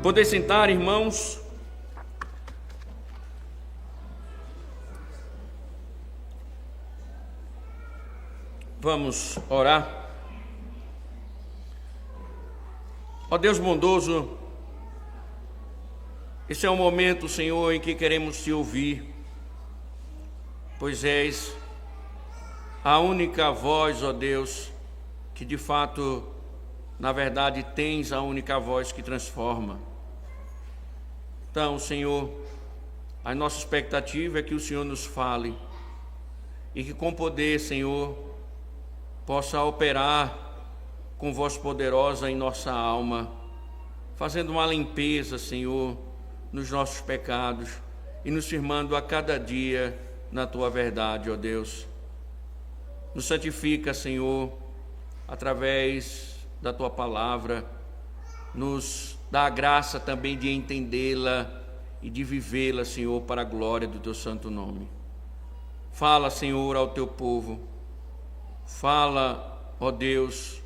Poder sentar, irmãos. Vamos orar. Ó Deus bondoso, esse é o momento, Senhor, em que queremos te ouvir, pois és a única voz, ó Deus, que de fato, na verdade, tens a única voz que transforma. Então, Senhor, a nossa expectativa é que o Senhor nos fale e que com poder, Senhor, possa operar com voz poderosa em nossa alma, fazendo uma limpeza, Senhor, nos nossos pecados e nos firmando a cada dia na Tua verdade, ó Deus. Nos santifica, Senhor, através da Tua palavra, nos dá a graça também de entendê-la e de vivê-la, Senhor, para a glória do Teu santo nome. Fala, Senhor, ao Teu povo. Fala, ó Deus,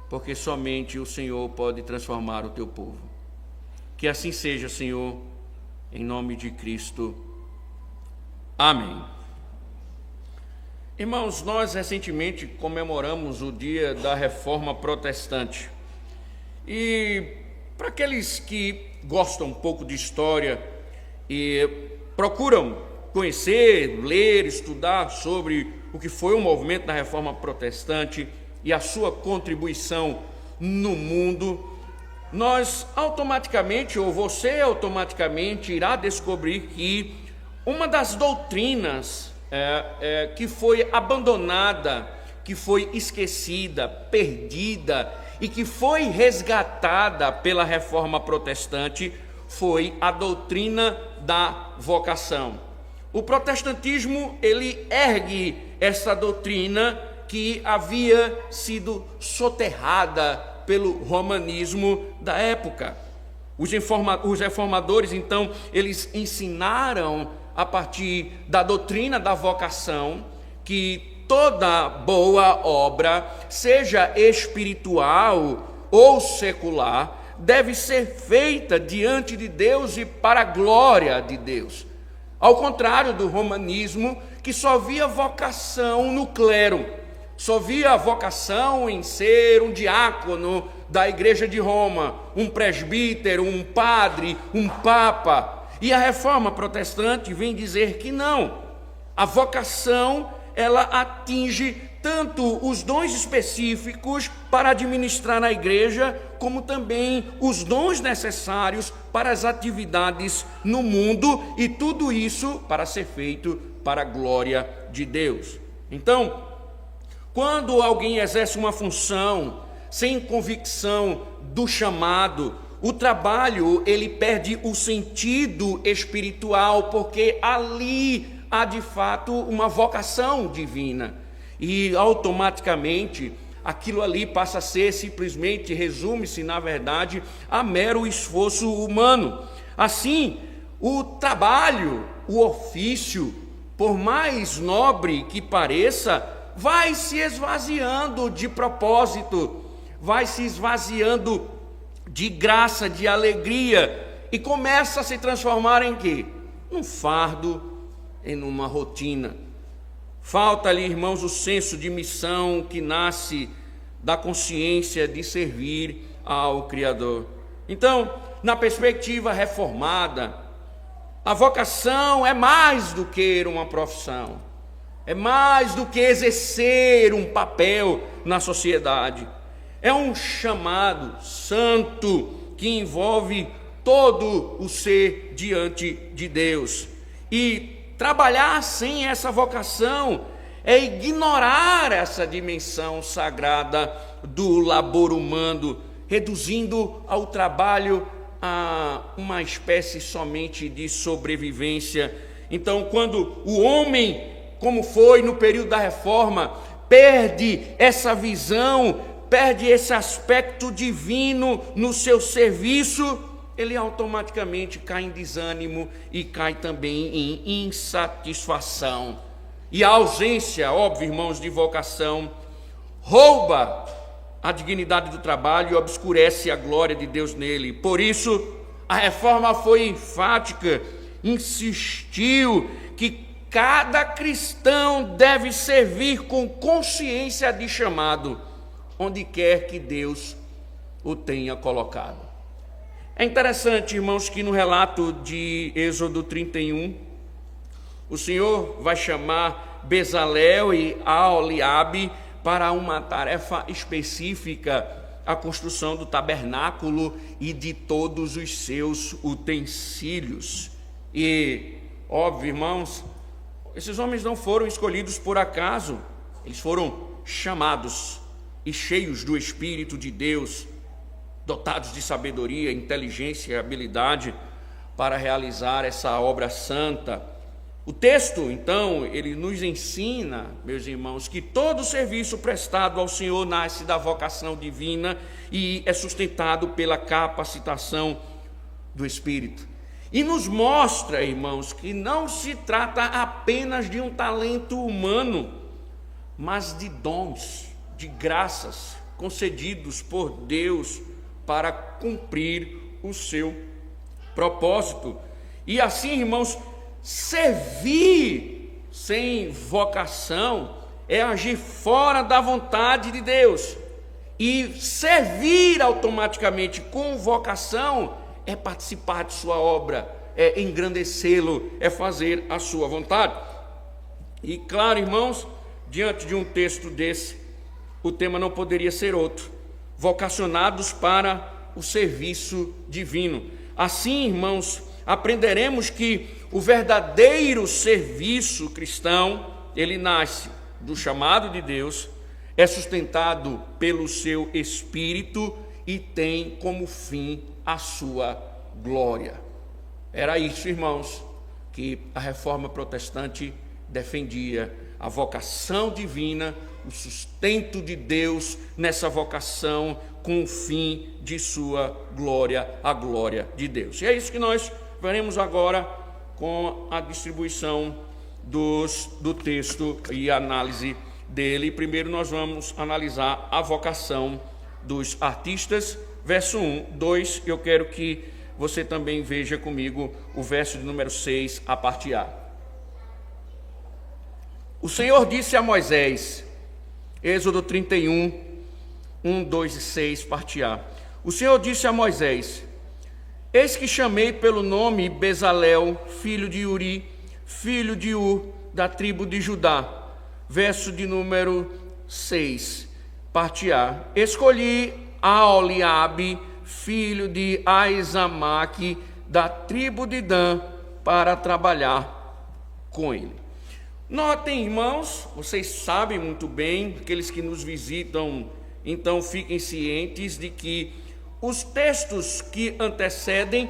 porque somente o Senhor pode transformar o Teu povo. Que assim seja, Senhor, em nome de Cristo. Amém. Irmãos, nós recentemente comemoramos o dia da Reforma Protestante. E para aqueles que gostam um pouco de história e procuram conhecer, ler, estudar sobre o que foi o movimento da Reforma Protestante e a sua contribuição no mundo, nós automaticamente, ou você automaticamente, irá descobrir que uma das doutrinas que foi abandonada, que foi esquecida, perdida e que foi resgatada pela Reforma Protestante foi a doutrina da vocação. O protestantismo, ele ergue essa doutrina que havia sido soterrada pelo romanismo da época. Os reformadores, então, eles ensinaram a partir da doutrina da vocação que toda boa obra, seja espiritual ou secular, deve ser feita diante de Deus e para a glória de Deus. Ao contrário do romanismo, que só via vocação no clero, só via vocação em ser um diácono da Igreja de Roma, um presbítero, um padre, um papa. E a Reforma Protestante vem dizer que não. A vocação, ela atinge tanto os dons específicos para administrar na igreja, como também os dons necessários para as atividades no mundo, e tudo isso para ser feito para a glória de Deus. Então, quando alguém exerce uma função sem convicção do chamado, o trabalho, ele perde o sentido espiritual, porque ali há de fato uma vocação divina. E automaticamente aquilo ali passa a ser simplesmente, resume-se na verdade, a mero esforço humano. Assim, o trabalho, o ofício, por mais nobre que pareça, vai se esvaziando de propósito, vai se esvaziando de graça, de alegria, e começa a se transformar em quê? Num fardo, em uma rotina. Falta-lhe, irmãos, o senso de missão que nasce da consciência de servir ao Criador. Então, na perspectiva reformada, a vocação é mais do que uma profissão, é mais do que exercer um papel na sociedade. É um chamado santo que envolve todo o ser diante de Deus. E trabalhar sem essa vocação é ignorar essa dimensão sagrada do labor humano, reduzindo ao trabalho a uma espécie somente de sobrevivência. Então, quando o homem, como foi no período da Reforma, perde essa visão, perde esse aspecto divino no seu serviço, ele automaticamente cai em desânimo e cai também em insatisfação. E a ausência, óbvio, irmãos, de vocação, rouba a dignidade do trabalho e obscurece a glória de Deus nele. Por isso, A reforma foi enfática, insistiu que cada cristão deve servir com consciência de chamado, onde quer que Deus o tenha colocado. É interessante, irmãos, que no relato de Êxodo 31, o Senhor vai chamar Bezalel e Aholiabe para uma tarefa específica, a construção do tabernáculo e de todos os seus utensílios. E, óbvio, irmãos, esses homens não foram escolhidos por acaso, eles foram chamados e cheios do Espírito de Deus, dotados de sabedoria, inteligência e habilidade para realizar essa obra santa. O texto, então, ele nos ensina, meus irmãos, que todo serviço prestado ao Senhor nasce da vocação divina e é sustentado pela capacitação do Espírito. E nos mostra, irmãos, que não se trata apenas de um talento humano, mas de dons, de graças concedidos por Deus para cumprir o seu propósito. E assim, irmãos, servir sem vocação é agir fora da vontade de Deus. E servir automaticamente com vocação é participar de sua obra, é engrandecê-lo, é fazer a sua vontade. E claro, irmãos, diante de um texto desse, o tema não poderia ser outro: vocacionados para o serviço divino. Assim, irmãos, aprenderemos que o verdadeiro serviço cristão, ele nasce do chamado de Deus, é sustentado pelo seu Espírito e tem como fim a sua glória. Era isso, irmãos, que a reforma protestante defendia: a vocação divina, o sustento de Deus nessa vocação com o fim de sua glória, a glória de Deus. E é isso que nós veremos agora com a distribuição do texto e a análise dele. Primeiro nós vamos analisar a vocação dos artistas, verso 1, 2, eu quero que você também veja comigo o verso de número 6, a parte A. O Senhor disse a Moisés, Êxodo 31, 1, 2 e 6, parte A. O Senhor disse a Moisés: eis que chamei pelo nome Bezalel, filho de Uri, filho de Ur, da tribo de Judá. Verso de número 6, parte A. Escolhi Aholiabe, filho de Aizamaque, da tribo de Dan, para trabalhar com ele. Notem, irmãos, vocês sabem muito bem, aqueles que nos visitam, então fiquem cientes de que os textos que antecedem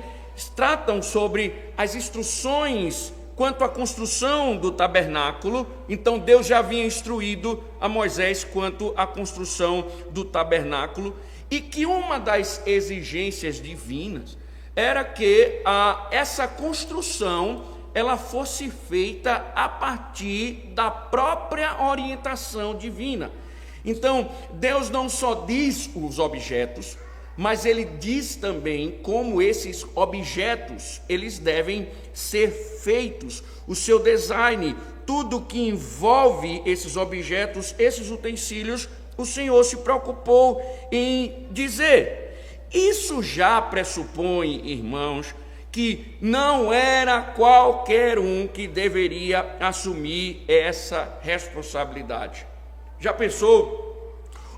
tratam sobre as instruções quanto à construção do tabernáculo. Então Deus já havia instruído a Moisés quanto à construção do tabernáculo, e que uma das exigências divinas era que essa construção ela fosse feita a partir da própria orientação divina. Então Deus não só diz os objetos, mas ele diz também como esses objetos eles devem ser feitos, o seu design, tudo que envolve esses objetos, esses utensílios, o Senhor se preocupou em dizer. Isso já pressupõe, irmãos, que não era qualquer um que deveria assumir essa responsabilidade. Já pensou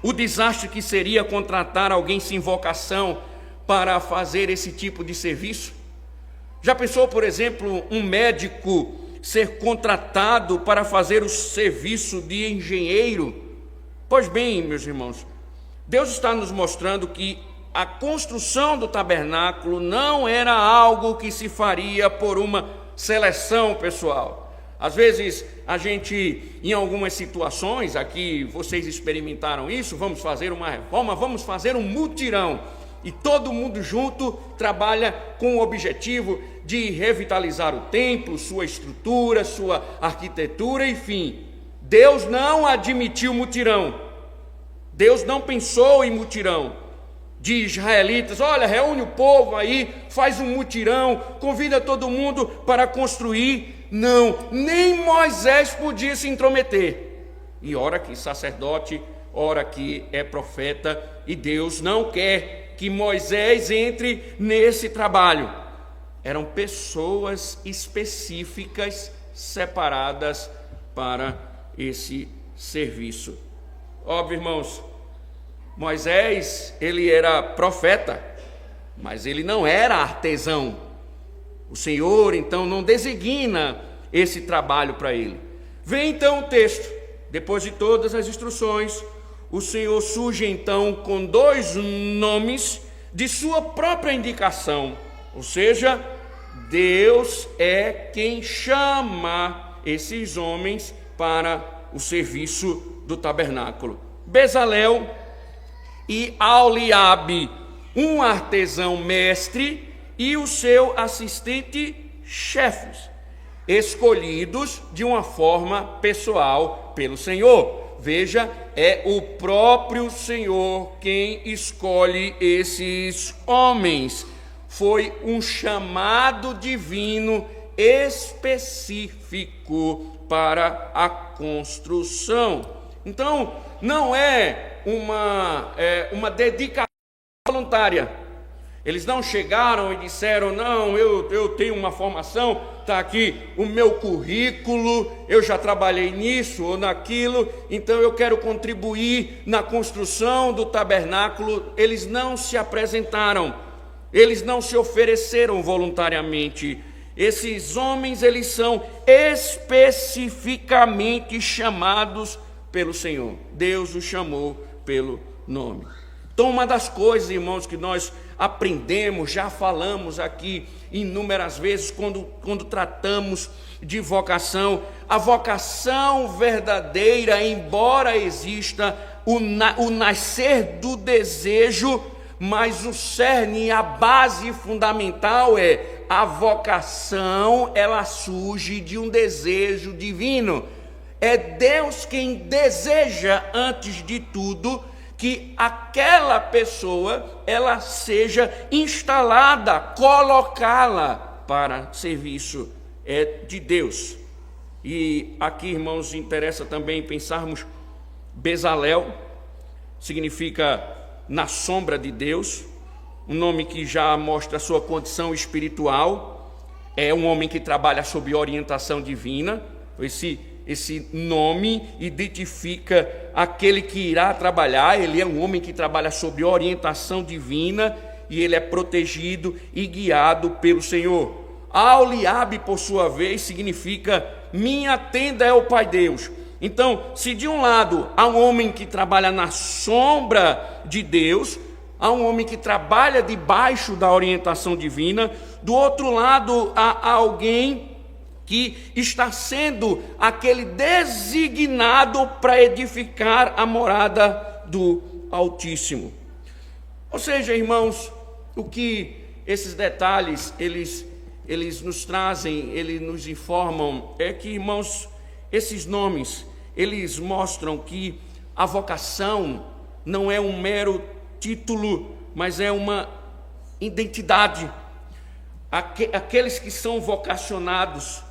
o desastre que seria contratar alguém sem vocação para fazer esse tipo de serviço? Já pensou, por exemplo, um médico ser contratado para fazer o serviço de engenheiro? Pois bem, meus irmãos, Deus está nos mostrando que a construção do tabernáculo não era algo que se faria por uma seleção pessoal. Às vezes a gente, em algumas situações, aqui vocês experimentaram isso, vamos fazer uma reforma, vamos fazer um mutirão, e todo mundo junto trabalha com o objetivo de revitalizar o templo, sua estrutura, sua arquitetura, enfim. Deus não admitiu mutirão, Deus não pensou em mutirão. de israelitas: olha, reúne o povo aí, faz um mutirão, convida todo mundo para construir. Não, nem Moisés podia se intrometer. E ora que sacerdote, ora que é profeta, e Deus não quer que Moisés entre nesse trabalho. Eram pessoas específicas, separadas para esse serviço. Óbvio, irmãos, Moisés, ele era profeta, mas ele não era artesão. O Senhor, então, não designa esse trabalho para ele. Vem então o texto. Depois de todas as instruções, o Senhor surge então com 2 nomes de sua própria indicação. Ou seja, Deus é quem chama esses homens para o serviço do tabernáculo. Bezalel e Aholiabe, um artesão mestre, e o seu assistente chefes, escolhidos de uma forma pessoal pelo Senhor. Veja, é o próprio Senhor quem escolhe esses homens. Foi um chamado divino específico para a construção. Então, não é uma dedicação voluntária. Eles não chegaram e disseram: não, eu tenho uma formação, está aqui o meu currículo, eu já trabalhei nisso ou naquilo, então eu quero contribuir na construção do tabernáculo. Eles não se apresentaram, eles não se ofereceram voluntariamente. Esses homens, eles são especificamente chamados pelo Senhor. Deus os chamou pelo nome. Então, uma das coisas, irmãos, que nós aprendemos, já falamos aqui inúmeras vezes quando tratamos de vocação, a vocação verdadeira, embora exista o nascer do desejo, mas o cerne, a base fundamental é a vocação, ela surge de um desejo divino. É Deus quem deseja, antes de tudo, que aquela pessoa ela seja instalada, colocá-la para serviço. É de Deus. E aqui, irmãos, interessa também pensarmos: Bezalel significa na sombra de Deus, um nome que já mostra a sua condição espiritual. É um homem que trabalha sob orientação divina. Esse nome identifica aquele que irá trabalhar. Ele é um homem que trabalha sob orientação divina e ele é protegido e guiado pelo Senhor. Aholiabe, por sua vez, significa minha tenda é o Pai Deus. Então, se de um lado há um homem que trabalha na sombra de Deus, há um homem que trabalha debaixo da orientação divina, do outro lado há alguém que está sendo aquele designado para edificar a morada do Altíssimo. Ou seja, irmãos, o que esses detalhes eles nos trazem, eles nos informam, é que, irmãos, esses nomes, eles mostram que a vocação não é um mero título, mas é uma identidade. Aqueles que são vocacionados,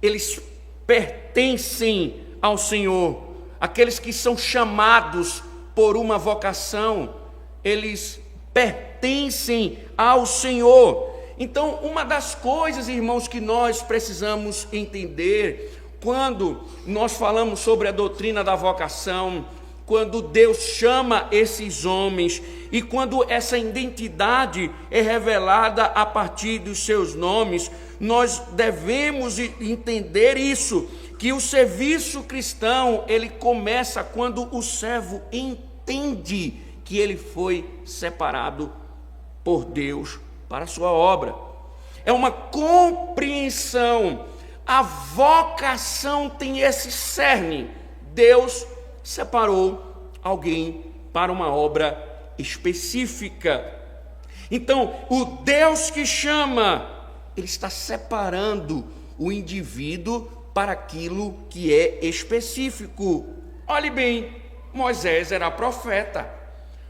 eles pertencem ao Senhor. Aqueles que são chamados por uma vocação, eles pertencem ao Senhor. Então, uma das coisas, irmãos, que nós precisamos entender quando nós falamos sobre a doutrina da vocação, quando Deus chama esses homens e quando essa identidade é revelada a partir dos seus nomes, nós devemos entender isso, que o serviço cristão, ele começa quando o servo entende que ele foi separado por Deus para a sua obra. É uma compreensão. A vocação tem esse cerne. Deus separou alguém para uma obra específica. Então, o Deus que chama, ele está separando o indivíduo para aquilo que é específico. Olhe bem, Moisés era profeta.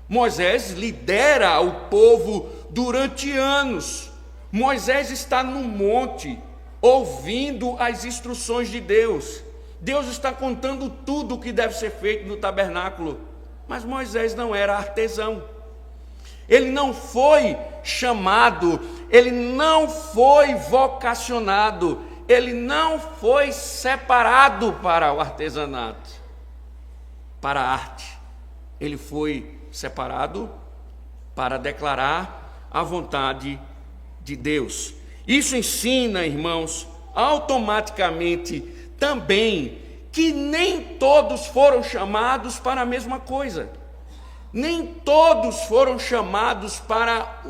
Moisés lidera o povo durante anos. Moisés está no monte, ouvindo as instruções de Deus. Deus está contando tudo o que deve ser feito no tabernáculo. Mas Moisés não era artesão. Ele não foi chamado, ele não foi vocacionado, ele não foi separado para o artesanato, para a arte. Ele foi separado para declarar a vontade de Deus. Isso ensina, irmãos, automaticamente também que nem todos foram chamados para a mesma coisa. Nem todos foram chamados para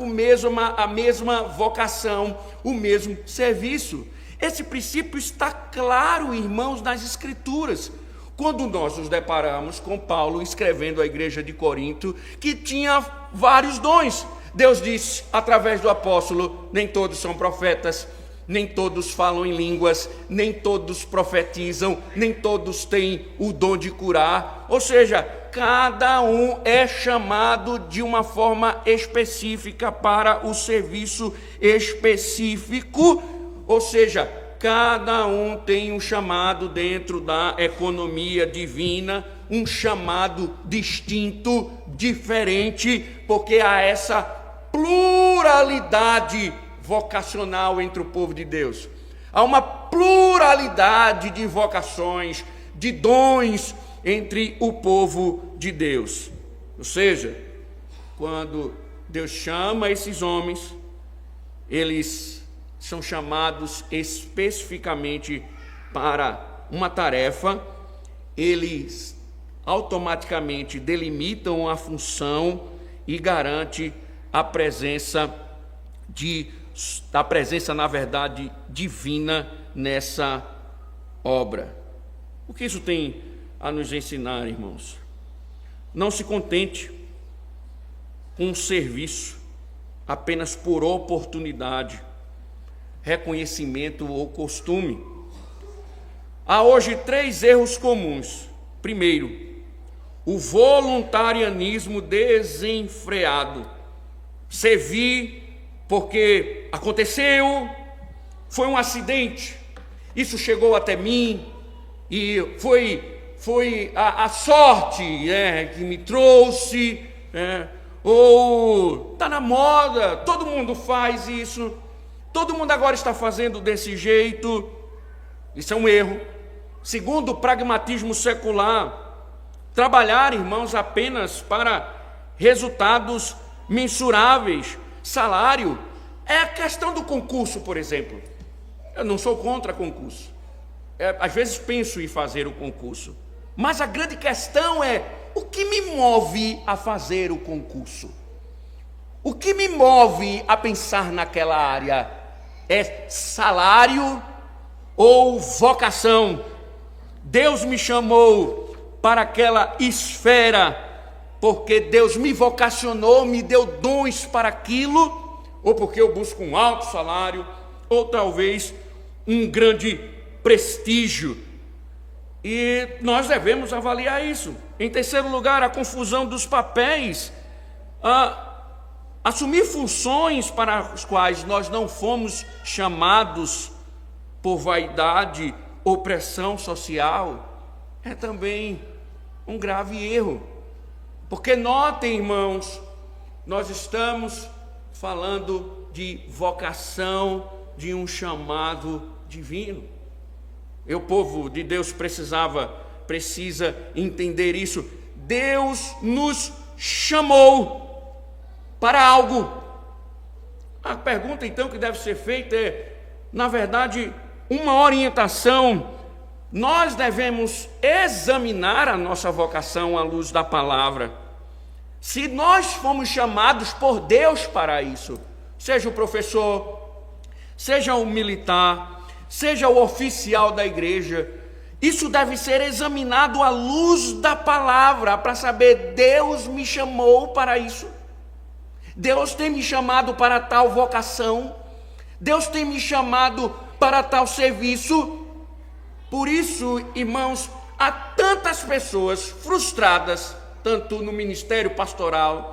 a mesma vocação, o mesmo serviço. Esse princípio está claro, irmãos, nas Escrituras. Quando nós nos deparamos com Paulo escrevendo à igreja de Corinto, que tinha vários dons. Deus disse, através do apóstolo, nem todos são profetas, nem todos falam em línguas, nem todos profetizam, nem todos têm o dom de curar. Ou seja, cada um é chamado de uma forma específica para o serviço específico. Ou seja, cada um tem um chamado dentro da economia divina, um chamado distinto, diferente, porque há essa pluralidade vocacional entre o povo de Deus. Há uma pluralidade de vocações, de dons entre o povo de Deus. Ou seja, quando Deus chama esses homens, eles são chamados especificamente para uma tarefa, eles automaticamente delimitam a função e garante a presença na verdade, divina nessa obra. O que isso tem a nos ensinar, irmãos? Não se contente com um serviço apenas por oportunidade, reconhecimento ou costume. Há hoje 3 erros comuns. Primeiro, o voluntarianismo desenfreado. Servir porque aconteceu, foi um acidente, isso chegou até mim, e foi a sorte que me trouxe, ou está na moda, todo mundo faz isso, todo mundo agora está fazendo desse jeito. Isso é um erro. Segundo, o pragmatismo secular, trabalhar, irmãos, apenas para resultados mensuráveis, salário. É a questão do concurso, por exemplo. Eu não sou contra concurso. Às vezes penso em fazer o concurso. Mas a grande questão é, o que me move a fazer o concurso? O que me move a pensar naquela área? É salário ou vocação? Deus me chamou para aquela esfera porque Deus me vocacionou, me deu dons para aquilo, ou porque eu busco um alto salário, ou talvez um grande prestígio. E nós devemos avaliar isso. Em terceiro lugar, a confusão dos papéis. Assumir funções para as quais nós não fomos chamados por vaidade ou pressão social é também um grave erro. Porque notem, irmãos, nós estamos falando de vocação, de um chamado divino. E o povo de Deus precisa entender isso. Deus nos chamou para algo. A pergunta então que deve ser feita é, na verdade, uma orientação. Nós devemos examinar a nossa vocação à luz da palavra. Se nós fomos chamados por Deus para isso, seja o professor, seja o militar, seja o oficial da igreja, isso deve ser examinado à luz da palavra, para saber, Deus me chamou para isso, Deus tem me chamado para tal vocação, Deus tem me chamado para tal serviço. Por isso, irmãos, há tantas pessoas frustradas, tanto no ministério pastoral,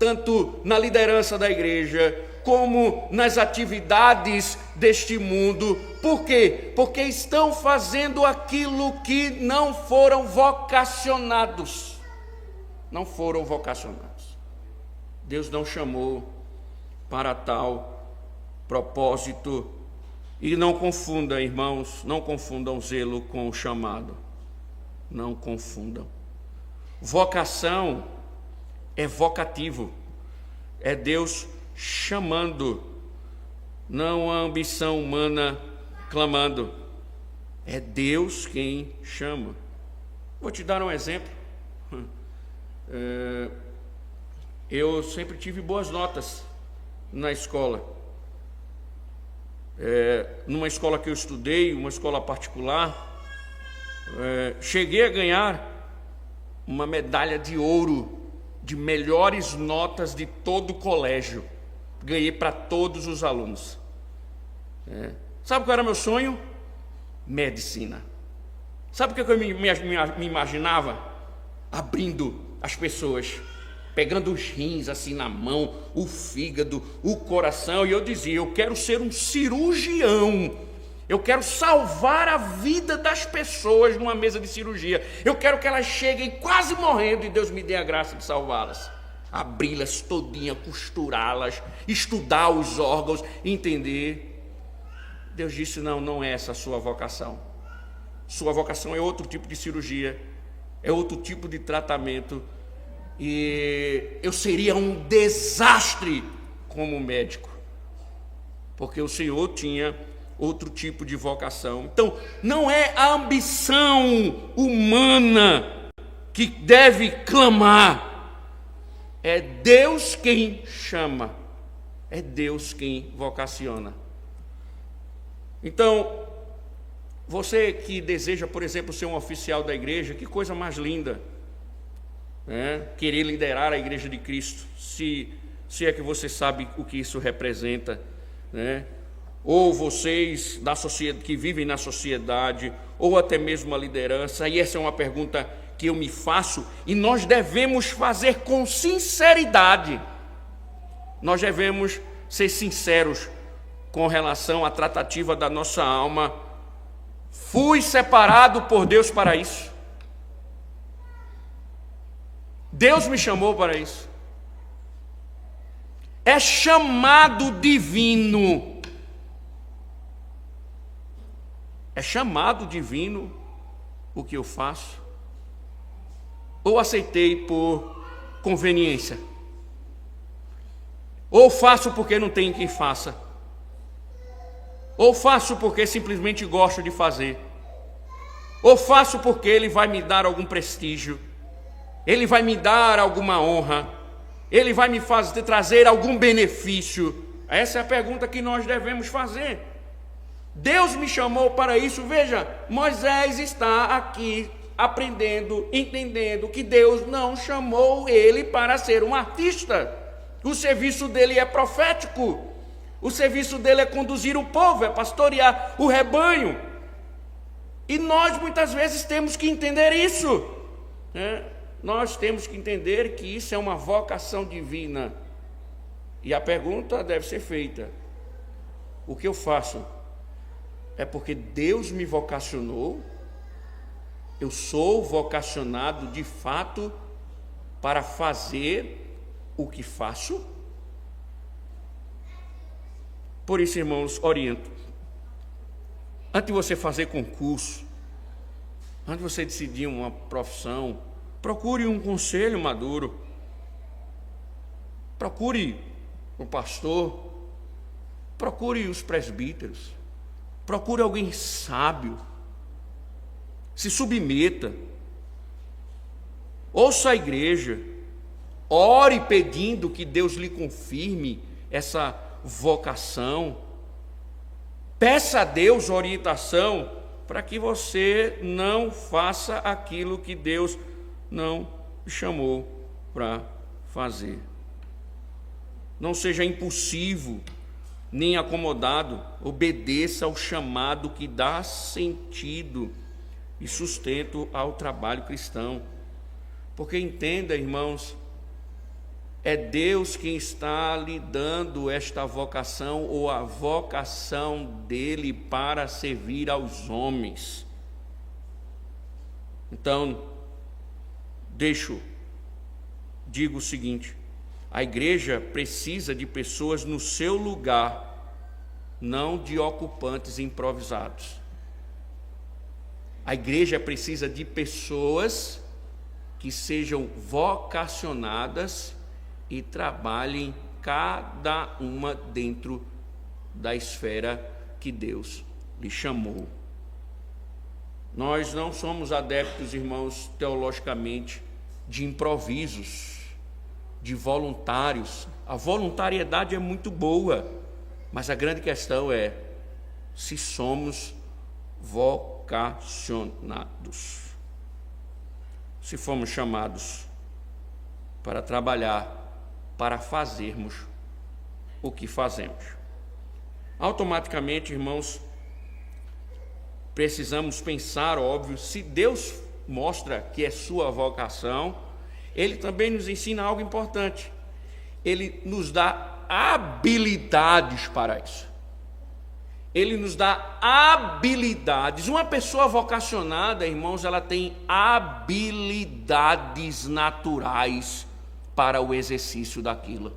tanto na liderança da igreja, como nas atividades deste mundo. Por quê? Porque estão fazendo aquilo que não foram vocacionados. Não foram vocacionados. Deus não chamou para tal propósito. E não confunda, irmãos, não confundam zelo com o chamado. Não confundam. Vocação é vocativo. É Deus chamando, não a ambição humana clamando. É Deus quem chama. Vou te dar um exemplo. Eu sempre tive boas notas na escola. Numa escola que eu estudei, uma escola particular, cheguei a ganhar uma medalha de ouro de melhores notas de todo o colégio. Ganhei para todos os alunos. Sabe qual era meu sonho? Medicina. Sabe o que eu me imaginava? Abrindo as pessoas, pegando os rins assim na mão, o fígado, o coração, e eu dizia: eu quero ser um cirurgião. Eu quero salvar a vida das pessoas numa mesa de cirurgia. Eu quero que elas cheguem quase morrendo e Deus me dê a graça de salvá-las. Abri-las todinha, costurá-las, estudar os órgãos, entender. Deus disse: não é essa a sua vocação. Sua vocação é outro tipo de cirurgia, é outro tipo de tratamento. E eu seria um desastre como médico, porque o Senhor tinha outro tipo de vocação. Então, não é a ambição humana que deve clamar. É Deus quem chama, é Deus quem vocaciona. Então, você que deseja, por exemplo, ser um oficial da igreja, que coisa mais linda, né? Querer liderar a igreja de Cristo, se é que você sabe o que isso representa, né? Ou vocês da sociedade, que vivem na sociedade, ou até mesmo a liderança. E essa é uma pergunta que eu me faço, e nós devemos fazer com sinceridade. Nós devemos ser sinceros com relação à tratativa da nossa alma. Fui separado por Deus para isso. Deus me chamou para isso. É chamado divino. É chamado divino o que eu faço? Ou aceitei por conveniência? Ou faço porque não tem quem faça? Ou faço porque simplesmente gosto de fazer? Ou faço porque ele vai me dar algum prestígio? Ele vai me dar alguma honra? Ele vai me trazer algum benefício? Essa é a pergunta que nós devemos fazer. Deus me chamou para isso. Veja, Moisés está aqui aprendendo, entendendo que Deus não chamou ele para ser um artista. O serviço dele é profético. O serviço dele é conduzir o povo, é pastorear o rebanho. E nós muitas vezes temos que entender isso, né? Nós temos que entender que isso é uma vocação divina. E a pergunta deve ser feita: o que eu faço? É porque Deus me vocacionou? Eu sou vocacionado de fato para fazer o que faço? Por isso, irmãos, oriento. Antes de você fazer concurso, antes de você decidir uma profissão, procure um conselho maduro. Procure o pastor, procure os presbíteros, procure alguém sábio. Se submeta, ouça a igreja, ore pedindo que Deus lhe confirme essa vocação. Peça a Deus orientação para que você não faça aquilo que Deus não chamou para fazer. Não seja impulsivo, nem acomodado. Obedeça ao chamado que dá sentido e sustento ao trabalho cristão. Porque entenda, irmãos, É Deus quem está lhe dando esta vocação, ou a vocação dele para servir aos homens. Então, digo o seguinte: a igreja precisa de pessoas no seu lugar, não de ocupantes improvisados. A igreja precisa de pessoas que sejam vocacionadas e trabalhem cada uma dentro da esfera que Deus lhe chamou. Nós não somos adeptos, irmãos, teologicamente, de improvisos, de voluntários. A voluntariedade é muito boa, mas a grande questão é se somos vocacionados. Se fomos chamados para trabalhar, para fazermos o que fazemos. Automaticamente, irmãos, precisamos pensar, óbvio, se Deus mostra que é sua vocação, Ele também nos ensina algo importante. Ele nos dá habilidades para isso. Ele nos dá habilidades. Uma pessoa vocacionada, irmãos, ela tem habilidades naturais para o exercício daquilo.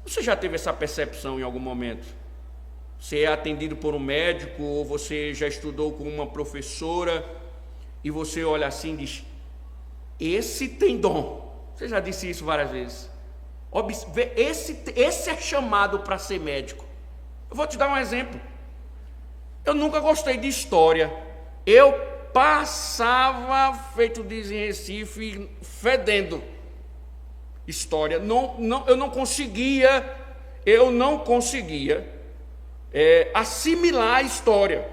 Você já teve essa percepção em algum momento? Você é atendido por um médico, ou você já estudou com uma professora, e você olha assim e diz: esse tem dom. Você já disse isso várias vezes. Esse é chamado para ser médico. Eu vou te dar um exemplo. Eu nunca gostei de história. Eu passava, feito dizem em Recife, fedendo história. Eu não conseguia assimilar a história.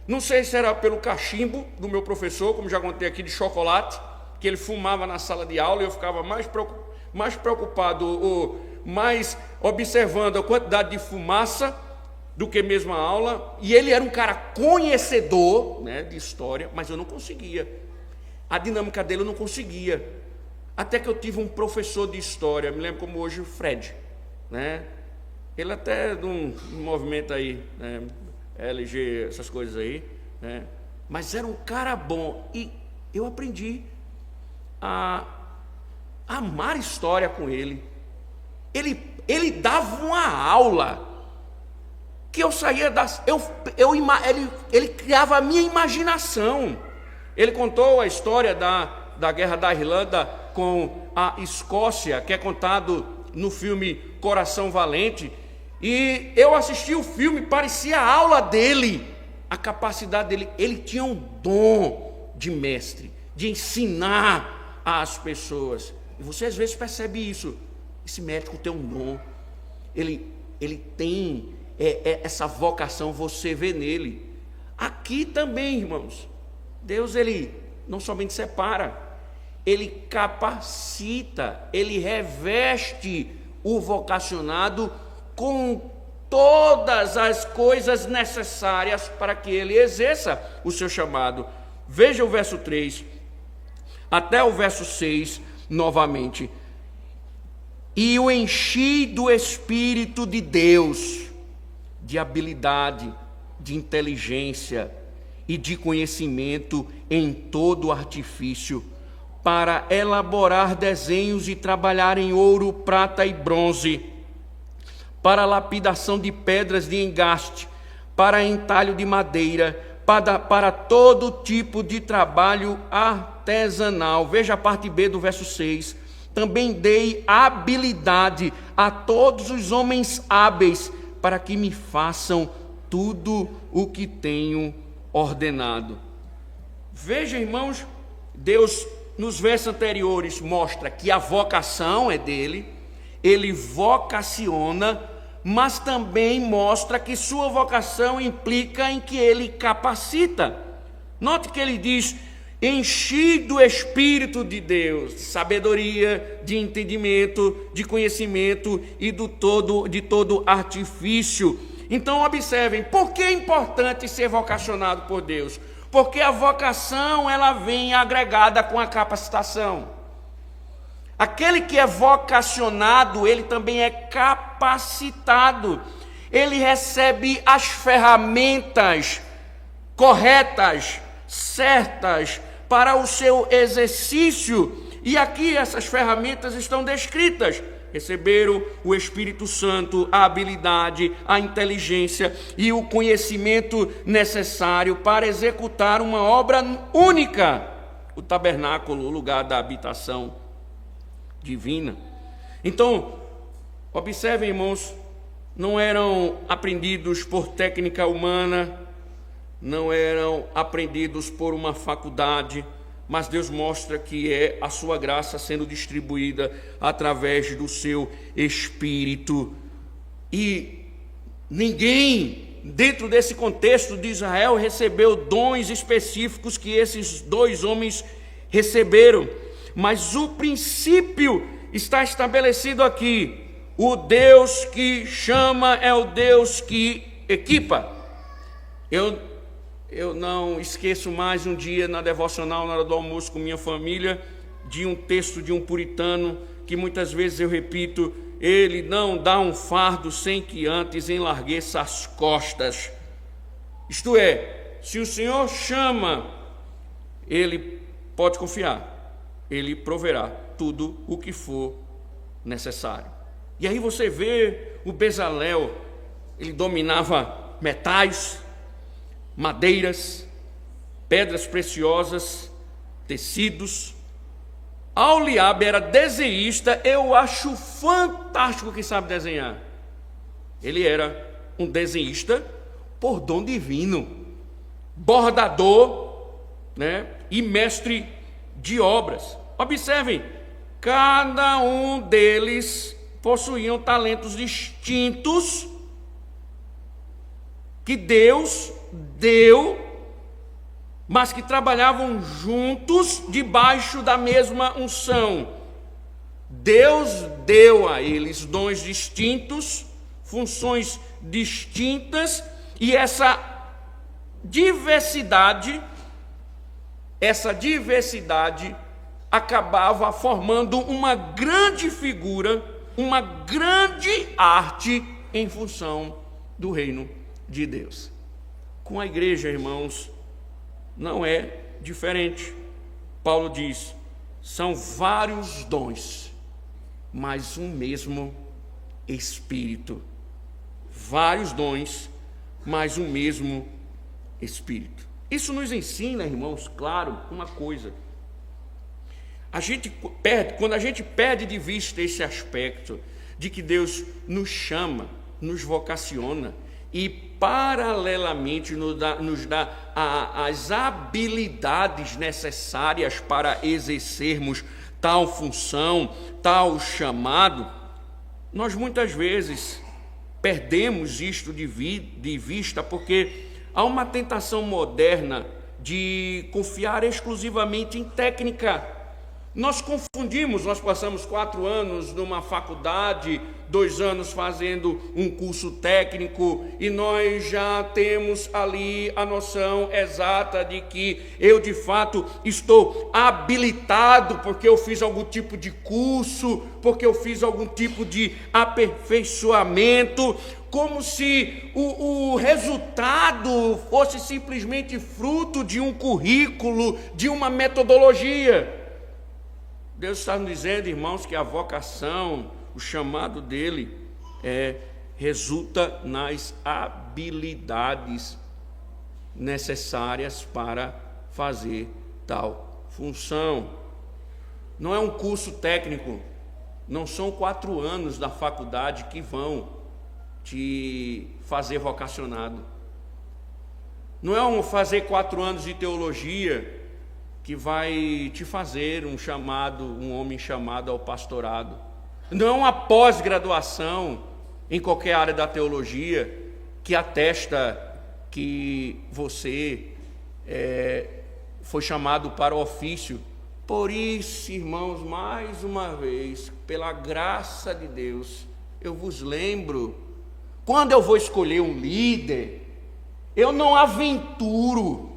Não sei se era pelo cachimbo do meu professor, como já contei aqui, de chocolate, que ele fumava na sala de aula, e eu ficava mais preocupado, ou mais observando a quantidade de fumaça do que mesmo a aula. E ele era um cara conhecedor, né, de história, mas eu não conseguia. A dinâmica dele eu não conseguia. Até que eu tive um professor de história, me lembro como hoje, o Fred, né? Ele até de um movimento aí, né, LG, essas coisas aí, né? Mas era um cara bom, e eu aprendi a amar história com ele. Ele dava uma aula que eu saía ele criava a minha imaginação. Ele contou a história da Guerra da Irlanda com a Escócia, que é contado no filme Coração Valente, e eu assisti o filme, parecia a aula dele, a capacidade dele. Ele tinha um dom de mestre, de ensinar às pessoas. E você às vezes percebe isso. Esse médico tem um dom, ele tem essa vocação, você vê nele. Aqui também, irmãos, Deus, ele não somente separa, ele capacita, ele reveste o vocacionado com todas as coisas necessárias para que ele exerça o seu chamado. Veja o verso 3 até o verso 6 novamente. E o enchi do Espírito de Deus, de habilidade, de inteligência e de conhecimento em todo artifício, para elaborar desenhos e trabalhar em ouro, prata e bronze, para lapidação de pedras de engaste, para entalho de madeira, para todo tipo de trabalho artesanal. Veja a parte B do verso 6. Também dei habilidade a todos os homens hábeis, para que me façam tudo o que tenho ordenado. Veja, irmãos, Deus nos versos anteriores mostra que a vocação é dele, ele vocaciona, mas também mostra que sua vocação implica em que ele capacita. Note que ele diz: enchi do Espírito de Deus, de sabedoria, de entendimento, de conhecimento e de todo artifício. Então observem, por que é importante ser vocacionado por Deus? Porque a vocação, ela vem agregada com a capacitação. Aquele que é vocacionado, ele também é capacitado. Ele recebe as ferramentas corretas, certas, para o seu exercício. E aqui essas ferramentas estão descritas. Receberam o Espírito Santo, a habilidade, a inteligência e o conhecimento necessário para executar uma obra única, o tabernáculo, o lugar da habitação divina. Então, observem, irmãos, não eram aprendidos por técnica humana, não eram aprendidos por uma faculdade, mas Deus mostra que é a sua graça sendo distribuída através do seu Espírito. E ninguém, dentro desse contexto de Israel, recebeu dons específicos que esses dois homens receberam. Mas o princípio está estabelecido aqui. O Deus que chama é o Deus que equipa. Eu não esqueço mais um dia na devocional, na hora do almoço com minha família, de um texto de um puritano, que muitas vezes eu repito: ele não dá um fardo sem que antes enlargueça as costas. Isto é, se o Senhor chama, ele pode confiar, ele proverá tudo o que for necessário. E aí você vê o Bezalel, ele dominava metais, madeiras, pedras preciosas, tecidos. Aholiabe era desenhista. Eu acho fantástico que sabe desenhar. Ele era um desenhista por dom divino, bordador, e mestre de obras. Observem, cada um deles possuíam talentos distintos que Deus deu, mas que trabalhavam juntos debaixo da mesma unção. Deus deu a eles dons distintos, funções distintas, e essa diversidade acabava formando uma grande figura, uma grande arte em função do reino de Deus. Com a igreja, irmãos, não é diferente. Paulo diz: são vários dons, mas um mesmo Espírito. Vários dons, mas um mesmo Espírito. Isso nos ensina, irmãos, claro, uma coisa. Quando a gente perde de vista esse aspecto de que Deus nos chama, nos vocaciona e paralelamente nos dá as habilidades necessárias para exercermos tal função, tal chamado, nós muitas vezes perdemos isto de vista, porque há uma tentação moderna de confiar exclusivamente em técnica. Nós passamos 4 anos numa faculdade, 2 anos fazendo um curso técnico, e nós já temos ali a noção exata de que eu de fato estou habilitado porque eu fiz algum tipo de curso, porque eu fiz algum tipo de aperfeiçoamento, como se o resultado fosse simplesmente fruto de um currículo, de uma metodologia. Deus está nos dizendo, irmãos, que a vocação, o chamado dele, resulta nas habilidades necessárias para fazer tal função. Não é um curso técnico, não são 4 anos da faculdade que vão te fazer vocacionado. Não é fazer 4 anos de teologia que vai te fazer um homem chamado ao pastorado. Não é uma pós-graduação em qualquer área da teologia que atesta que você foi chamado para o ofício. Por isso, irmãos, mais uma vez, pela graça de Deus, eu vos lembro, quando eu vou escolher um líder, eu não aventuro.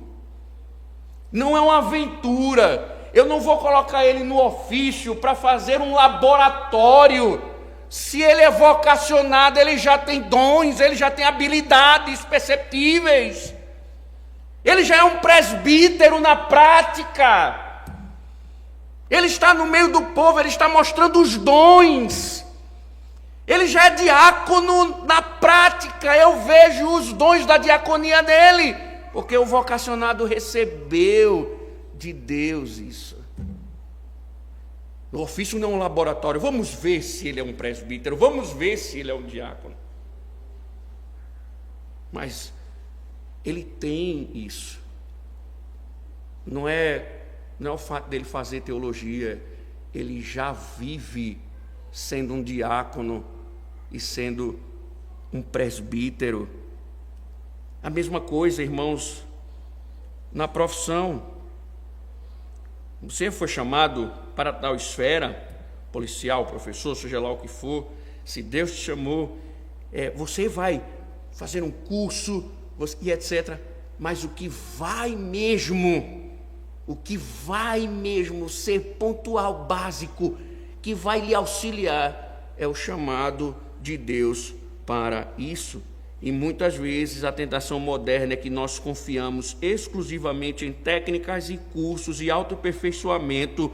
Não é uma aventura eu não vou colocar ele no ofício para fazer um laboratório. Se ele é vocacionado, ele já tem dons, ele já tem habilidades perceptíveis. Ele já é um presbítero na prática. Ele está no meio do povo, ele está mostrando os dons. Ele já é diácono na prática. Eu vejo os dons da diaconia nele, porque o vocacionado recebeu de Deus isso. O ofício não é um laboratório. Vamos ver se ele é um presbítero, vamos ver se ele é um diácono. Mas ele tem isso. Não é o fato dele fazer teologia, ele já vive sendo um diácono e sendo um presbítero. A mesma coisa, irmãos, na profissão. Você foi chamado para tal esfera, policial, professor, seja lá o que for. Se Deus te chamou, você vai fazer um curso e etc. Mas o que vai mesmo ser pontual, básico, que vai lhe auxiliar, é o chamado de Deus para isso. E muitas vezes a tentação moderna é que nós confiamos exclusivamente em técnicas e cursos e autoaperfeiçoamento,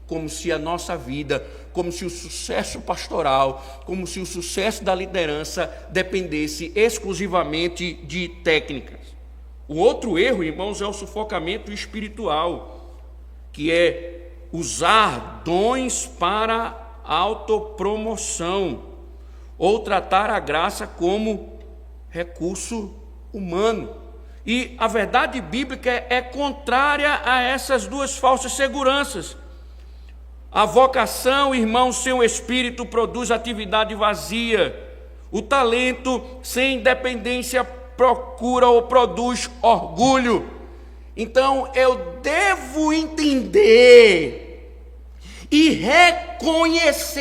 como se a nossa vida, como se o sucesso pastoral, como se o sucesso da liderança dependesse exclusivamente de técnicas. O outro erro, irmãos, é o sufocamento espiritual, que é usar dons para autopromoção ou tratar a graça como recurso humano. E a verdade bíblica é contrária a essas duas falsas seguranças. A vocação, irmãos, sem o Espírito produz atividade vazia. O talento sem independência procura ou produz orgulho. Então eu devo entender e reconhecer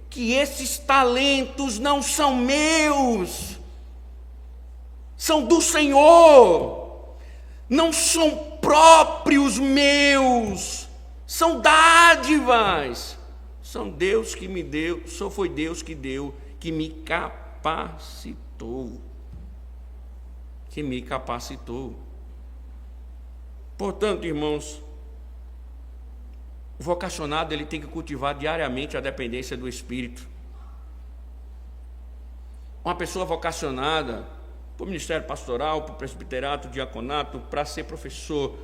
que esses talentos não são meus, são do Senhor, não são próprios meus, são dádivas, são Deus que me deu, só foi Deus que deu, que me capacitou, Portanto, irmãos, o vocacionado ele tem que cultivar diariamente a dependência do Espírito. Uma pessoa vocacionada para o ministério pastoral, para o presbiterato, diaconato, para ser professor,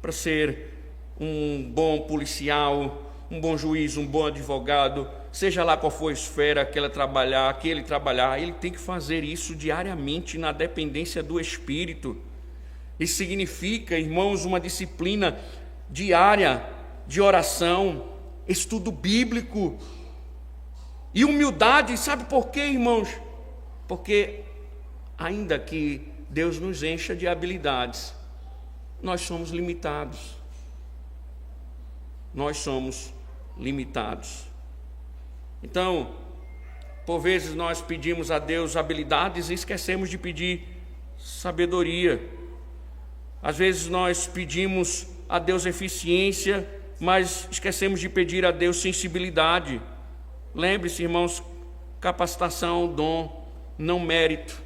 para ser um bom policial, um bom juiz, um bom advogado, seja lá qual for a esfera que ele trabalhar, ele tem que fazer isso diariamente na dependência do Espírito. Isso significa, irmãos, uma disciplina diária de oração, estudo bíblico e humildade. Sabe por quê, irmãos? Porque ainda que Deus nos encha de habilidades, nós somos limitados. Então, por vezes nós pedimos a Deus habilidades e esquecemos de pedir sabedoria. Às vezes nós pedimos a Deus eficiência, mas esquecemos de pedir a Deus sensibilidade. Lembre-se, irmãos, capacitação, dom, não mérito.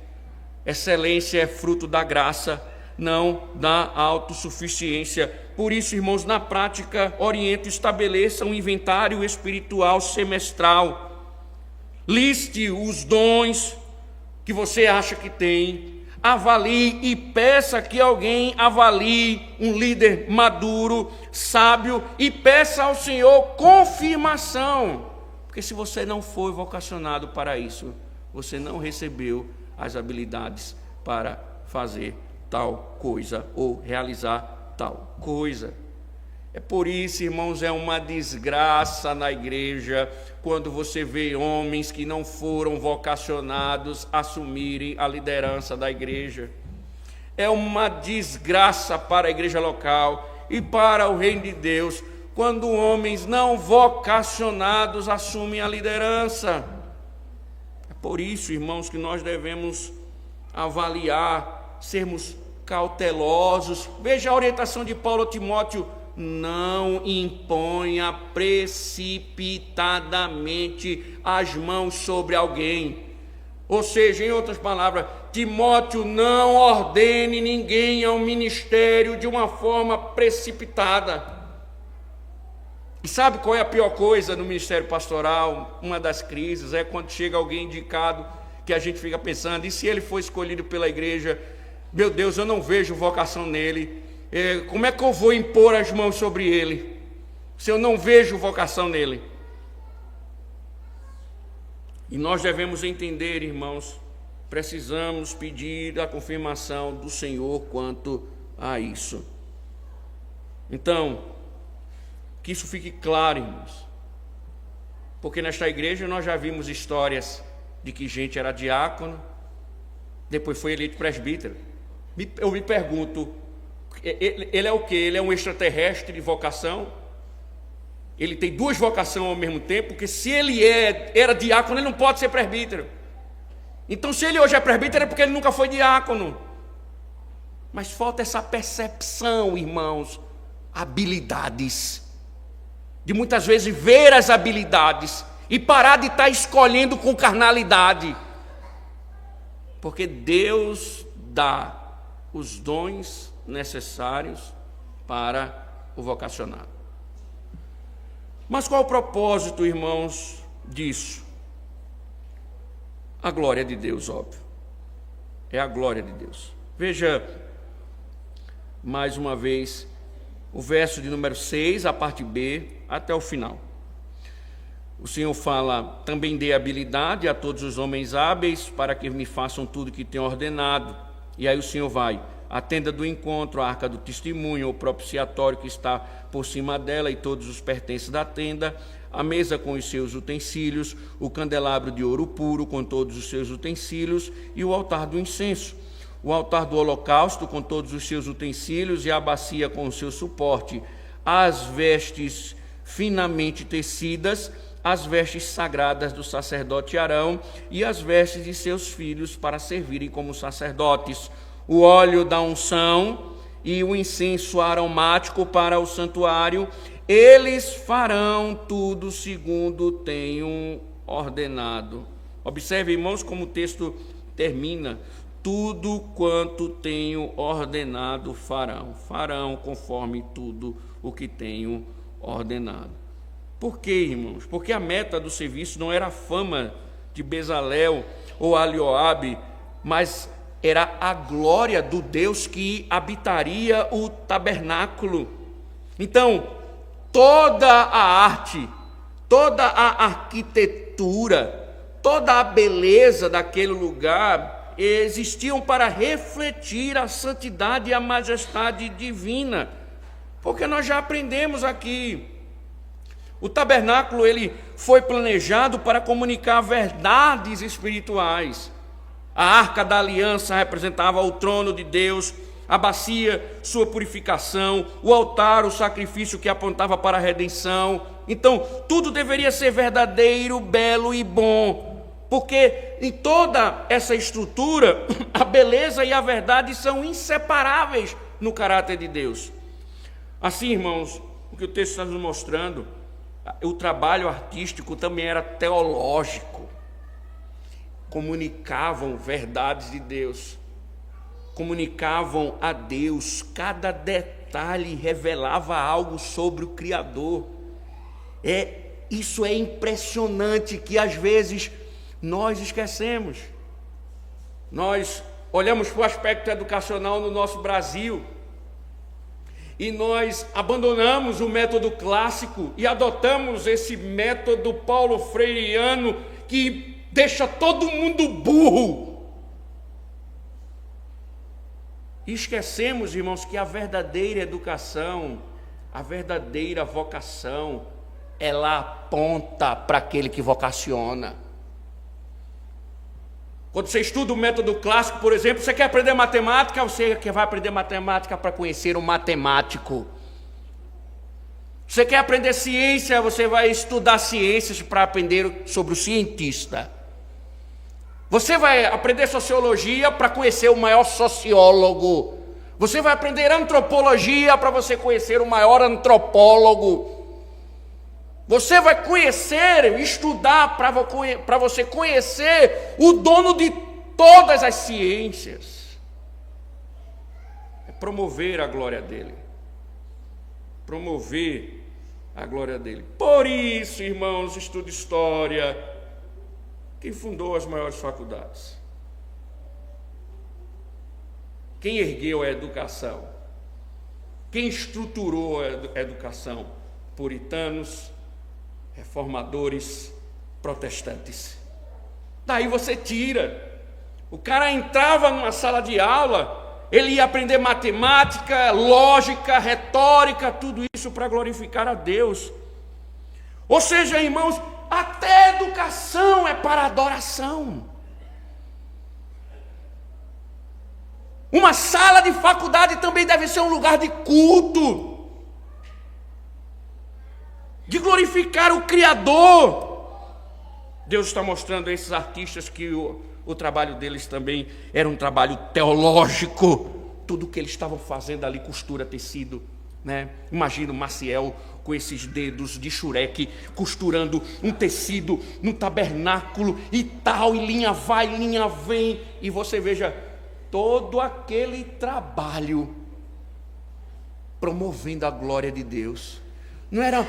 Excelência é fruto da graça, não da autossuficiência. Por isso, irmãos, na prática, oriento, estabeleça um inventário espiritual semestral. Liste os dons que você acha que tem, avalie e peça que alguém avalie, um líder maduro, sábio, e peça ao Senhor confirmação. Porque se você não foi vocacionado para isso, você não recebeu as habilidades para fazer tal coisa ou realizar tal coisa. É por isso, irmãos, é uma desgraça na igreja quando você vê homens que não foram vocacionados assumirem a liderança da igreja. É uma desgraça para a igreja local e para o reino de Deus quando homens não vocacionados assumem a liderança. É por isso, irmãos, que nós devemos avaliar, sermos cautelosos. Veja a orientação de Paulo a Timóteo não imponha precipitadamente as mãos sobre alguém. Ou seja, em outras palavras, Timóteo, não ordene ninguém ao ministério de uma forma precipitada. E sabe qual é a pior coisa no ministério pastoral? Uma das crises é quando chega alguém indicado que a gente fica pensando, e se ele for escolhido pela igreja, meu Deus, eu não vejo vocação nele, como é que eu vou impor as mãos sobre ele, se eu não vejo vocação nele? E nós devemos entender, irmãos, precisamos pedir a confirmação do Senhor quanto a isso. Então, que isso fique claro, irmãos, porque nesta igreja nós já vimos histórias de que gente era diácono, depois foi eleito presbítero. Eu me pergunto, ele é o quê? Ele é um extraterrestre de vocação? Ele tem duas vocações ao mesmo tempo, porque se ele era diácono, ele não pode ser presbítero. Então, se ele hoje é presbítero, é porque ele nunca foi diácono. Mas falta essa percepção, irmãos, habilidades, de muitas vezes ver as habilidades e parar de estar escolhendo com carnalidade, porque Deus dá os dons necessários para o vocacionado. Mas qual o propósito, irmãos, disso? A glória de Deus, óbvio. É a glória de Deus. Veja, mais uma vez, o verso de número 6, a parte B, até o final. O Senhor fala, também dê habilidade a todos os homens hábeis, para que me façam tudo que tenho ordenado. E aí o Senhor vai, a tenda do encontro, a arca do testemunho, o propiciatório que está por cima dela e todos os pertences da tenda, a mesa com os seus utensílios, o candelabro de ouro puro com todos os seus utensílios e o altar do incenso, o altar do holocausto com todos os seus utensílios e a bacia com o seu suporte, as vestes finamente tecidas, as vestes sagradas do sacerdote Arão e as vestes de seus filhos para servirem como sacerdotes, o óleo da unção e o incenso aromático para o santuário, eles farão tudo segundo tenho ordenado. Observe, irmãos, como o texto termina, tudo quanto tenho ordenado farão conforme tudo o que tenho ordenado. Por quê, irmãos? Porque a meta do serviço não era a fama de Bezalel ou Alioabe, mas era a glória do Deus que habitaria o tabernáculo. Então, toda a arte, toda a arquitetura, toda a beleza daquele lugar existiam para refletir a santidade e a majestade divina. Porque nós já aprendemos aqui, o tabernáculo ele foi planejado para comunicar verdades espirituais. A arca da aliança representava o trono de Deus, a bacia, sua purificação, o altar, o sacrifício que apontava para a redenção. Então, tudo deveria ser verdadeiro, belo e bom, porque em toda essa estrutura, a beleza e a verdade são inseparáveis no caráter de Deus. Assim, irmãos, o que o texto está nos mostrando, o trabalho artístico também era teológico. Comunicavam verdades de Deus, comunicavam a Deus, cada detalhe revelava algo sobre o Criador. Isso é impressionante que às vezes nós esquecemos. Nós olhamos para o aspecto educacional no nosso Brasil e nós abandonamos o método clássico e adotamos esse método paulo freireano que deixa todo mundo burro. E esquecemos, irmãos, que a verdadeira educação, a verdadeira vocação, ela aponta para aquele que vocaciona. Quando você estuda o método clássico, por exemplo, você quer aprender matemática, você vai aprender matemática para conhecer o matemático. Você quer aprender ciência, você vai estudar ciências para aprender sobre o cientista. Você vai aprender sociologia para conhecer o maior sociólogo. Você vai aprender antropologia para você conhecer o maior antropólogo. Você vai conhecer, estudar para você conhecer o dono de todas as ciências. É promover a glória dele. Promover a glória dele. Por isso, irmãos, estuda história. Quem fundou as maiores faculdades? Quem ergueu a educação? Quem estruturou a educação? Puritanos, reformadores, protestantes. Daí você tira. O cara entrava numa sala de aula, ele ia aprender matemática, lógica, retórica, tudo isso para glorificar a Deus. Ou seja, irmãos, até a educação é para adoração. Uma sala de faculdade também deve ser um lugar de culto, de glorificar o Criador. Deus está mostrando a esses artistas que o trabalho deles também era um trabalho teológico. Tudo que eles estavam fazendo ali, costura tecido, né? Imagina o Maciel com esses dedos de xureque, costurando um tecido no tabernáculo e tal, e linha vai, linha vem, e você veja todo aquele trabalho promovendo a glória de Deus. Não era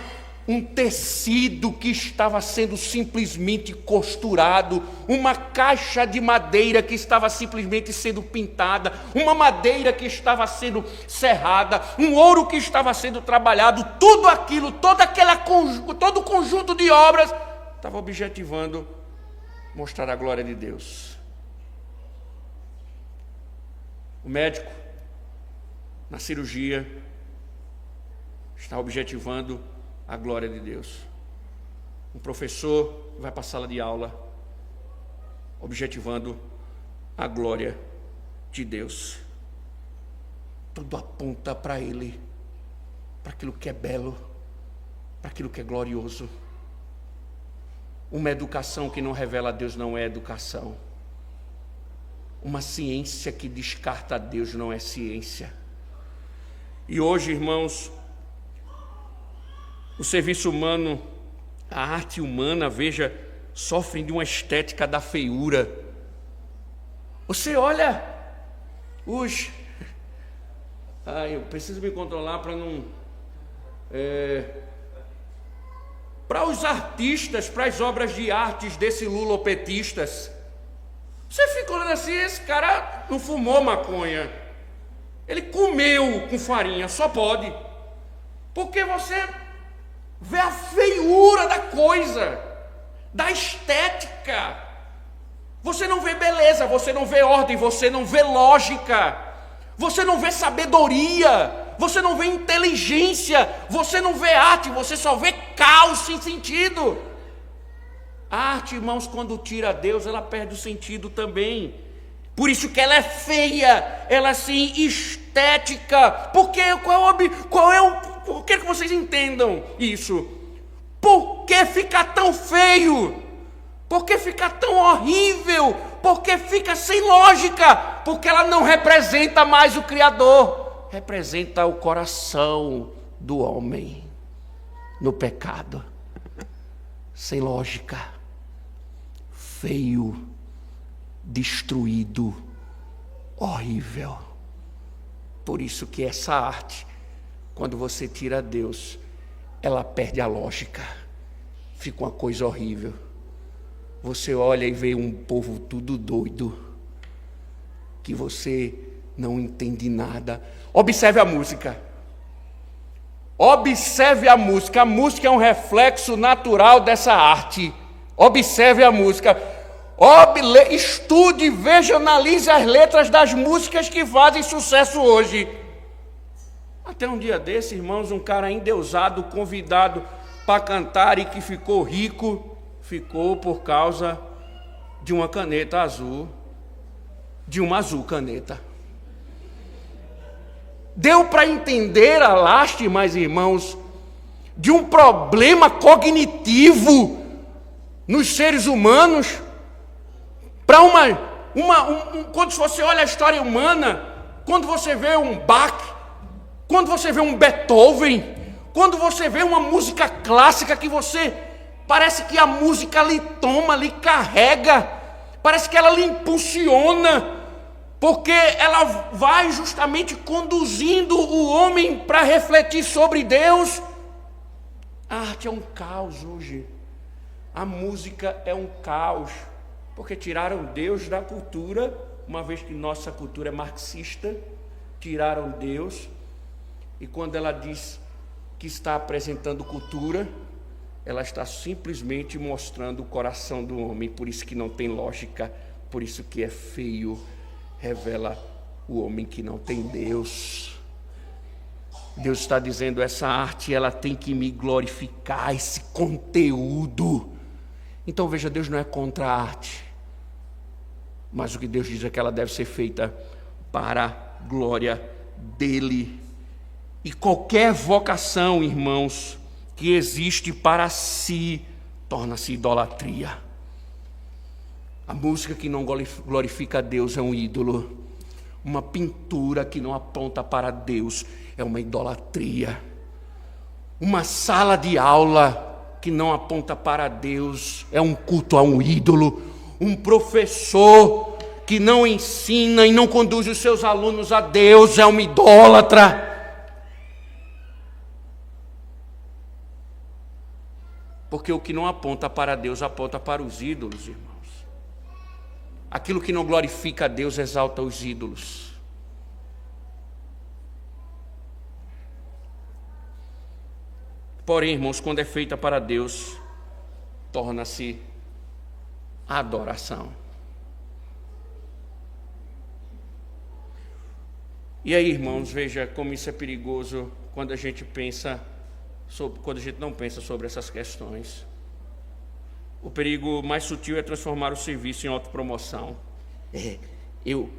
um tecido que estava sendo simplesmente costurado, uma caixa de madeira que estava simplesmente sendo pintada, uma madeira que estava sendo serrada, um ouro que estava sendo trabalhado. Tudo aquilo, todo o conjunto de obras estava objetivando mostrar a glória de Deus. O médico, na cirurgia, está objetivando a glória de Deus. Um professor vai para a sala de aula, objetivando a glória de Deus. Tudo aponta para Ele, para aquilo que é belo, para aquilo que é glorioso. Uma educação que não revela a Deus não é educação. Uma ciência que descarta a Deus não é ciência. E hoje, irmãos, o serviço humano, a arte humana, veja, sofrem de uma estética da feiura. Você olha os... eu preciso me controlar para não... para os artistas, para as obras de artes desses lulopetistas. Você fica olhando assim, esse cara não fumou maconha. Ele comeu com farinha, só pode. Porque você vê a feiura da coisa, da estética. Você não vê beleza, você não vê ordem, você não vê lógica, você não vê sabedoria, você não vê inteligência, você não vê arte, você só vê caos sem sentido. A arte, irmãos, quando tira Deus, ela perde o sentido também. Por isso que ela é feia, ela é assim, estética. Porque por que vocês entendam isso? Por que fica tão feio? Por que fica tão horrível? Por que fica sem lógica? Porque ela não representa mais o Criador, representa o coração do homem no pecado. Sem lógica, feio, destruído, horrível. Por isso que essa arte, quando você tira Deus, ela perde a lógica, fica uma coisa horrível. Você olha e vê um povo tudo doido, que você não entende nada. Observe a música. Observe a música. A música é um reflexo natural dessa arte. Observe a música. Estude, veja, analise as letras das músicas que fazem sucesso hoje. Até um dia desse, irmãos, um cara endeusado, convidado para cantar e que ficou rico, ficou por causa de uma caneta azul, de uma azul caneta. Deu para entender a lástima, irmãos, de um problema cognitivo nos seres humanos. Para quando você olha a história humana, quando você vê um Bach, quando você vê um Beethoven, quando você vê uma música clássica que você parece que a música lhe toma, lhe carrega, parece que ela lhe impulsiona, porque ela vai justamente conduzindo o homem para refletir sobre Deus. A arte é um caos hoje, a música é um caos, porque tiraram Deus da cultura, uma vez que nossa cultura é marxista, tiraram Deus, e quando ela diz que está apresentando cultura, ela está simplesmente mostrando o coração do homem, por isso que não tem lógica, por isso que é feio, revela o homem que não tem Deus. Deus está dizendo, essa arte ela tem que me glorificar, esse conteúdo. Então veja, Deus não é contra a arte, mas o que Deus diz é que ela deve ser feita para a glória dele. E qualquer vocação, irmãos, que existe para si, torna-se idolatria. A música que não glorifica a Deus é um ídolo. Uma pintura que não aponta para Deus é uma idolatria. Uma sala de aula que não aponta para Deus é um culto a um ídolo. Um professor que não ensina e não conduz os seus alunos a Deus é uma idólatra. Porque o que não aponta para Deus aponta para os ídolos, irmãos. Aquilo que não glorifica a Deus exalta os ídolos. Porém, irmãos, quando é feita para Deus, torna-se adoração. E aí, irmãos, veja como isso é perigoso quando a gente não pensa sobre essas questões. O perigo mais sutil é transformar o serviço em autopromoção. Eu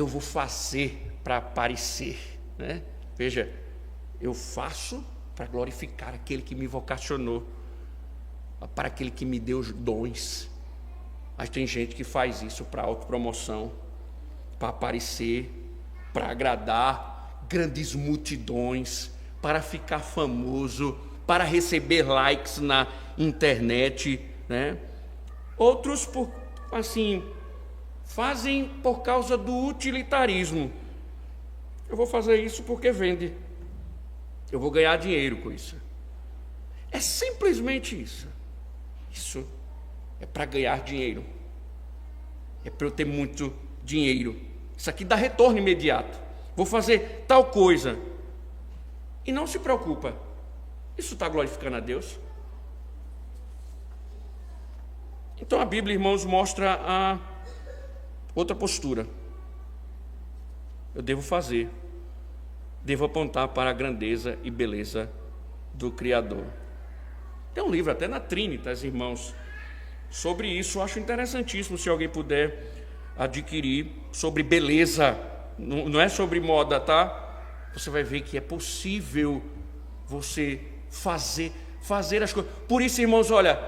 vou fazer para aparecer, né? Veja, eu faço para glorificar aquele que me vocacionou, para aquele que me deu os dons. Mas tem gente que faz isso para autopromoção, para aparecer, para agradar grandes multidões, para ficar famoso, para receber likes na internet, né? Outros, fazem por causa do utilitarismo. Eu vou fazer isso porque vende. Eu vou ganhar dinheiro com isso. É simplesmente isso. Isso é para ganhar dinheiro. É para eu ter muito dinheiro. Isso aqui dá retorno imediato. Vou fazer tal coisa. E não se preocupa. Isso está glorificando a Deus? Então a Bíblia, irmãos, mostra a outra postura. Eu devo fazer. Devo apontar para a grandeza e beleza do Criador. Tem um livro até na Trinitas, irmãos, sobre isso. Eu acho interessantíssimo, se alguém puder adquirir, sobre beleza. Não é sobre moda, tá? Você vai ver que é possível você fazer as coisas. Por isso, irmãos, olha,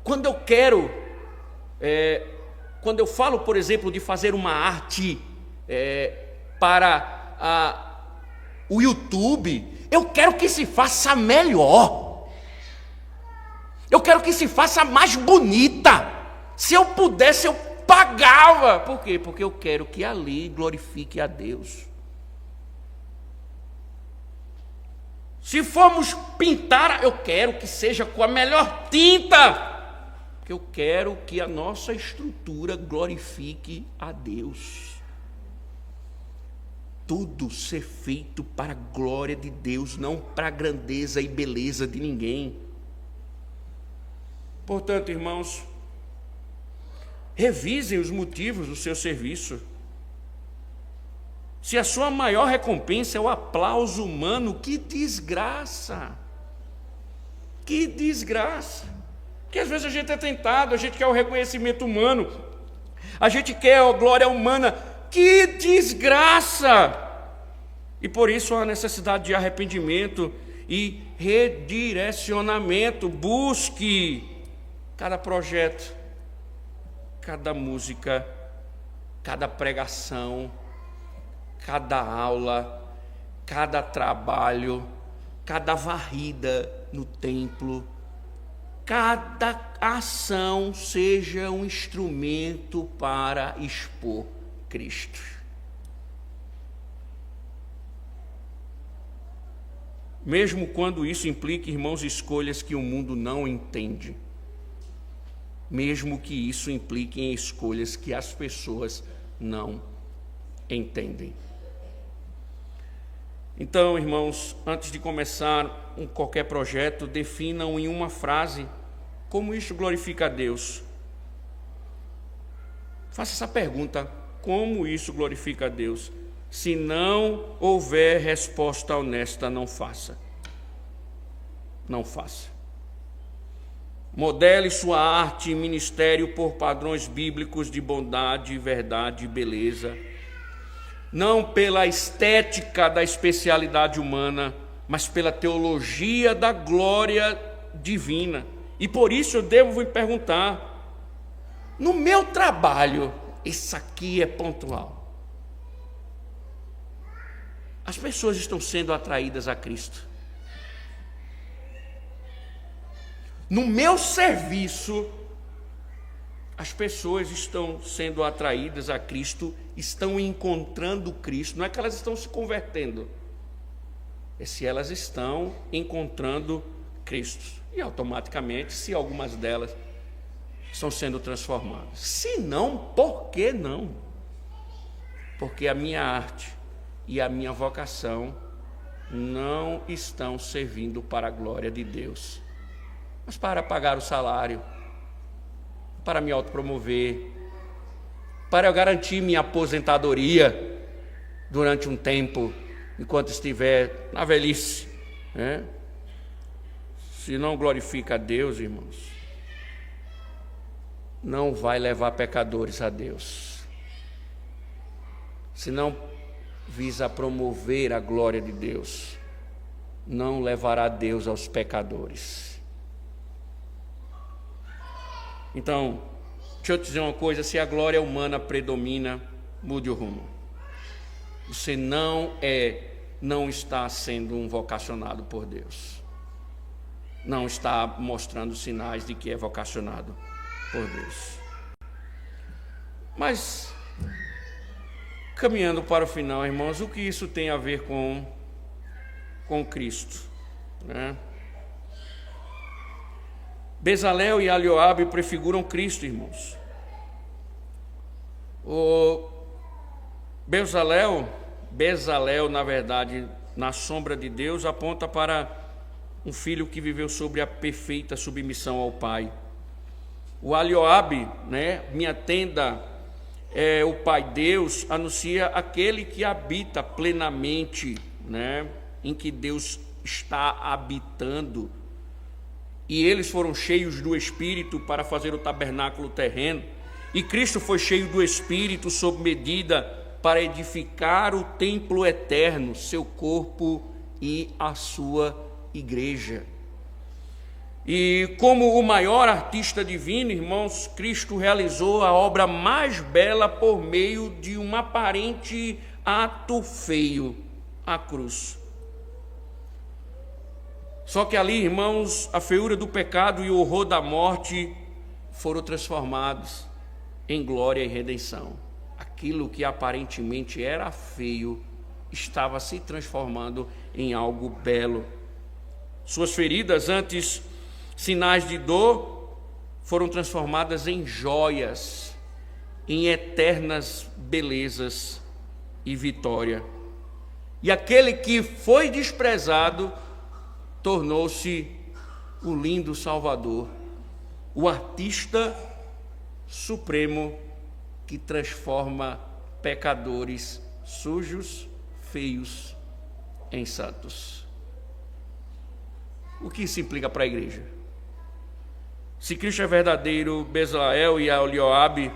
quando eu falo, por exemplo, de fazer uma arte para o YouTube, eu quero que se faça melhor. Eu quero que se faça mais bonita. Se eu pudesse, eu pagava. Por quê? Porque eu quero que ali glorifique a Deus. Se formos pintar, eu quero que seja com a melhor tinta, porque eu quero que a nossa estrutura glorifique a Deus. Tudo ser feito para a glória de Deus, não para a grandeza e beleza de ninguém. Portanto, irmãos, revisem os motivos do seu serviço. Se a sua maior recompensa é o aplauso humano, que desgraça! Que desgraça! Porque às vezes a gente é tentado, a gente quer o reconhecimento humano, a gente quer a glória humana, que desgraça! E por isso há necessidade de arrependimento e redirecionamento. Busque cada projeto, cada música, cada pregação, cada aula, cada trabalho, cada varrida no templo, cada ação seja um instrumento para expor Cristo. Mesmo quando isso implique, irmãos, escolhas que o mundo não entende. Mesmo que isso implique em escolhas que as pessoas não entendem. Então, irmãos, antes de começar qualquer projeto, definam em uma frase como isso glorifica a Deus. Faça essa pergunta: como isso glorifica a Deus? Se não houver resposta honesta, não faça. Não faça. Modele sua arte e ministério por padrões bíblicos de bondade, verdade e beleza. Não pela estética da especialidade humana, mas pela teologia da glória divina. E por isso eu devo me perguntar: no meu trabalho, isso aqui é pontual? As pessoas estão sendo atraídas a Cristo? No meu serviço, as pessoas estão sendo atraídas a Cristo, estão encontrando Cristo. Não é que elas estão se convertendo, é se elas estão encontrando Cristo. E automaticamente, se algumas delas estão sendo transformadas. Se não, por que não? Porque a minha arte e a minha vocação não estão servindo para a glória de Deus, mas para pagar o salário, para me autopromover, para eu garantir minha aposentadoria durante um tempo, enquanto estiver na velhice, né? Se não glorifica a Deus, irmãos, não vai levar pecadores a Deus. Se não visa promover a glória de Deus, não levará Deus aos pecadores. Então, deixa eu te dizer uma coisa: se a glória humana predomina, mude o rumo. Você não está sendo um vocacionado por Deus. Não está mostrando sinais de que é vocacionado por Deus. Mas, caminhando para o final, irmãos, o que isso tem a ver com Cristo, né? Bezalel e Alioabe prefiguram Cristo, irmãos. O Bezalel, na verdade, na sombra de Deus, aponta para um filho que viveu sobre a perfeita submissão ao Pai. O Alioabe, né, minha tenda é o Pai Deus, anuncia aquele que habita plenamente, né, em que Deus está habitando. E eles foram cheios do Espírito para fazer o tabernáculo terreno. E Cristo foi cheio do Espírito sob medida para edificar o templo eterno, seu corpo e a sua igreja. E como o maior artista divino, irmãos, Cristo realizou a obra mais bela por meio de um aparente ato feio, a cruz. Só que ali, irmãos, a feiura do pecado e o horror da morte foram transformados em glória e redenção. Aquilo que aparentemente era feio estava se transformando em algo belo. Suas feridas, antes sinais de dor, foram transformadas em joias, em eternas belezas e vitória. E aquele que foi desprezado tornou-se o lindo Salvador, o artista supremo que transforma pecadores sujos, feios, em santos. O que isso implica para a igreja? Se Cristo é verdadeiro, Bezalel e Alioabe,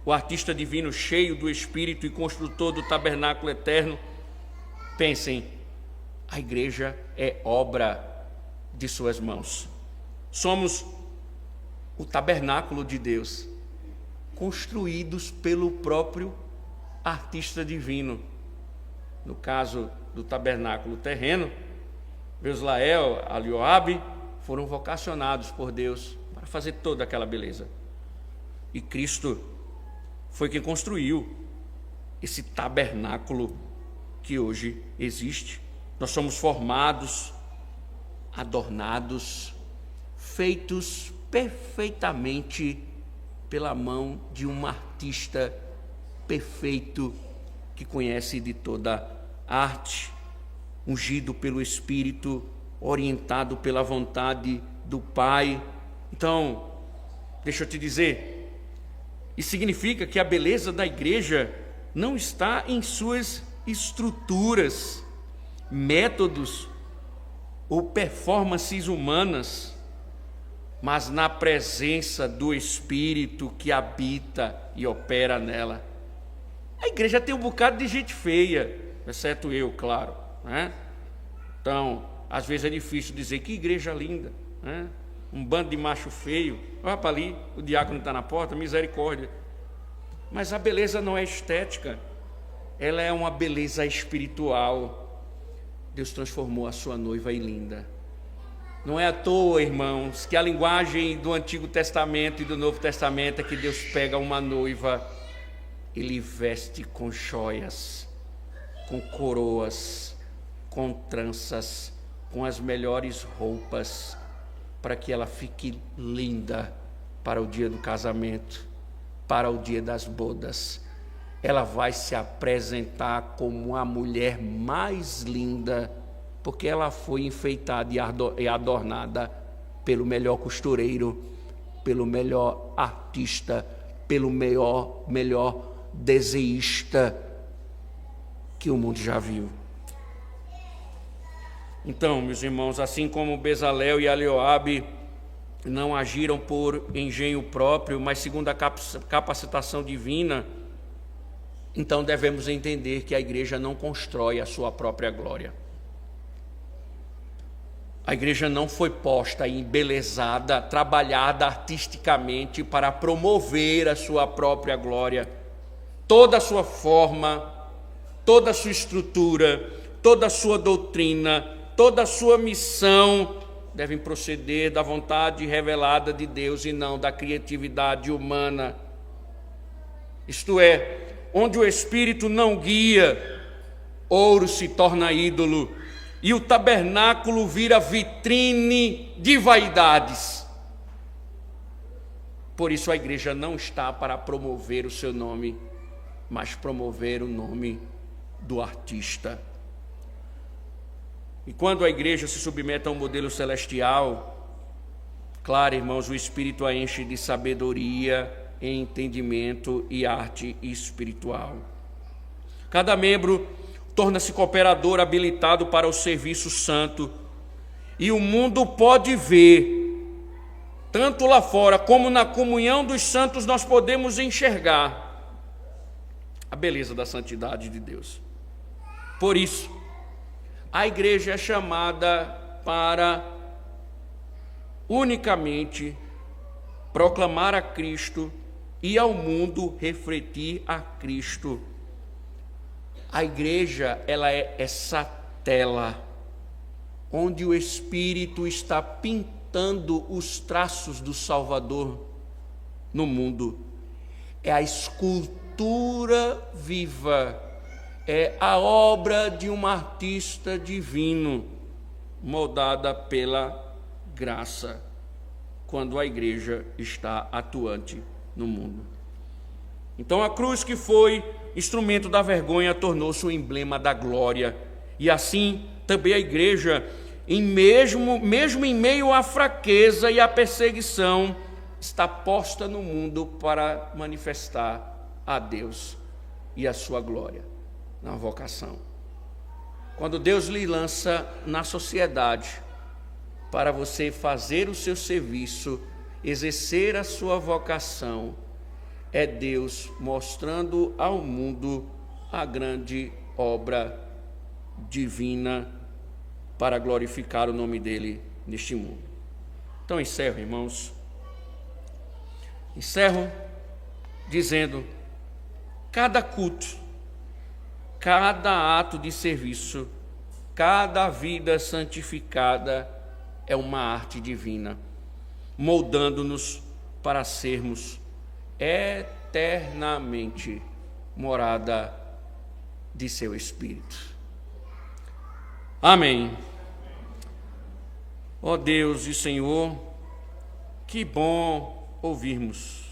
o artista divino cheio do Espírito e construtor do tabernáculo eterno, pensem, a igreja é obra de suas mãos. Somos o tabernáculo de Deus. construídos pelo próprio artista divino. No caso do tabernáculo terreno, Bezalel, Aholiabe foram vocacionados por Deus para fazer toda aquela beleza. E Cristo foi quem construiu esse tabernáculo que hoje existe. Nós somos formados, adornados, feitos perfeitamente pela mão de um artista perfeito que conhece de toda arte, ungido pelo Espírito, orientado pela vontade do Pai. Então, deixa eu te dizer, isso significa que a beleza da igreja não está em suas estruturas, métodos ou performances humanas, mas na presença do Espírito que habita e opera nela. A igreja tem um bocado de gente feia, exceto eu, claro, né? Então, às vezes é difícil dizer que igreja linda, né? Um bando de macho feio, olha para ali, o diácono está na porta, misericórdia. Mas a beleza não é estética, ela é uma beleza espiritual. Deus transformou a sua noiva em linda. Não é à toa, irmãos, que a linguagem do Antigo Testamento e do Novo Testamento é que Deus pega uma noiva e lhe veste com joias, com coroas, com tranças, com as melhores roupas, para que ela fique linda para o dia do casamento, para o dia das bodas. Ela vai se apresentar como a mulher mais linda, porque ela foi enfeitada e adornada pelo melhor costureiro, pelo melhor artista, pelo melhor desenhista que o mundo já viu. Então, meus irmãos, assim como Bezalel e Aholiabe não agiram por engenho próprio, mas segundo a capacitação divina, então devemos entender que a igreja não constrói a sua própria glória. A igreja não foi posta e embelezada, trabalhada artisticamente para promover a sua própria glória. Toda a sua forma, toda a sua estrutura, toda a sua doutrina, toda a sua missão devem proceder da vontade revelada de Deus e não da criatividade humana. Isto é, onde o Espírito não guia, ouro se torna ídolo e o tabernáculo vira vitrine de vaidades. Por isso a igreja não está para promover o seu nome, mas promover o nome do artista. E quando a igreja se submete a um modelo celestial, claro, irmãos, o Espírito a enche de sabedoria, entendimento e arte espiritual. Cada membro torna-se cooperador habilitado para o serviço santo, e o mundo pode ver, tanto lá fora como na comunhão dos santos, nós podemos enxergar a beleza da santidade de Deus. Por isso, a igreja é chamada para unicamente proclamar a Cristo e ao mundo refletir a Cristo. A igreja, ela é essa tela onde o Espírito está pintando os traços do Salvador no mundo. É a escultura viva, é a obra de um artista divino, moldada pela graça, quando a igreja está atuante no mundo. Então a cruz, que foi instrumento da vergonha, tornou-se o emblema da glória. E assim também a igreja, mesmo em meio à fraqueza e à perseguição, está posta no mundo para manifestar a Deus e a sua glória na vocação. Quando Deus lhe lança na sociedade para você fazer o seu serviço, exercer a sua vocação, é Deus mostrando ao mundo a grande obra divina para glorificar o nome dele neste mundo. Então encerro, irmãos. Encerro dizendo: cada culto, cada ato de serviço, cada vida santificada é uma arte divina, moldando-nos para sermos eternamente morada de seu Espírito. Amém. Ó Deus e Senhor, que bom ouvirmos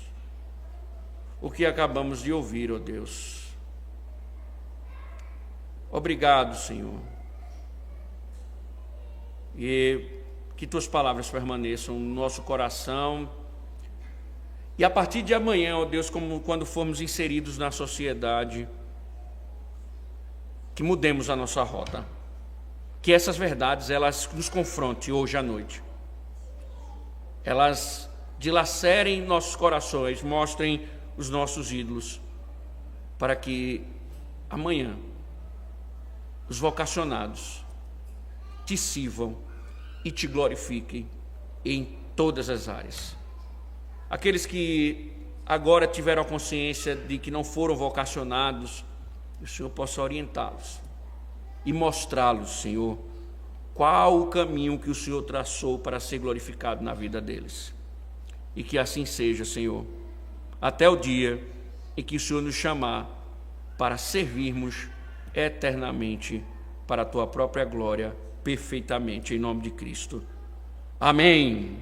o que acabamos de ouvir, ó Deus. Obrigado, Senhor. E que tuas palavras permaneçam no nosso coração. E a partir de amanhã, ó Deus, como quando formos inseridos na sociedade, que mudemos a nossa rota. Que essas verdades, elas nos confrontem hoje à noite. Elas dilacerem nossos corações, mostrem os nossos ídolos, para que amanhã os vocacionados te sirvam e te glorifiquem em todas as áreas. Aqueles que agora tiveram a consciência de que não foram vocacionados, o Senhor possa orientá-los e mostrá-los, Senhor, qual o caminho que o Senhor traçou para ser glorificado na vida deles. E que assim seja, Senhor, até o dia em que o Senhor nos chamar para servirmos eternamente para a Tua própria glória, perfeitamente, em nome de Cristo. Amém.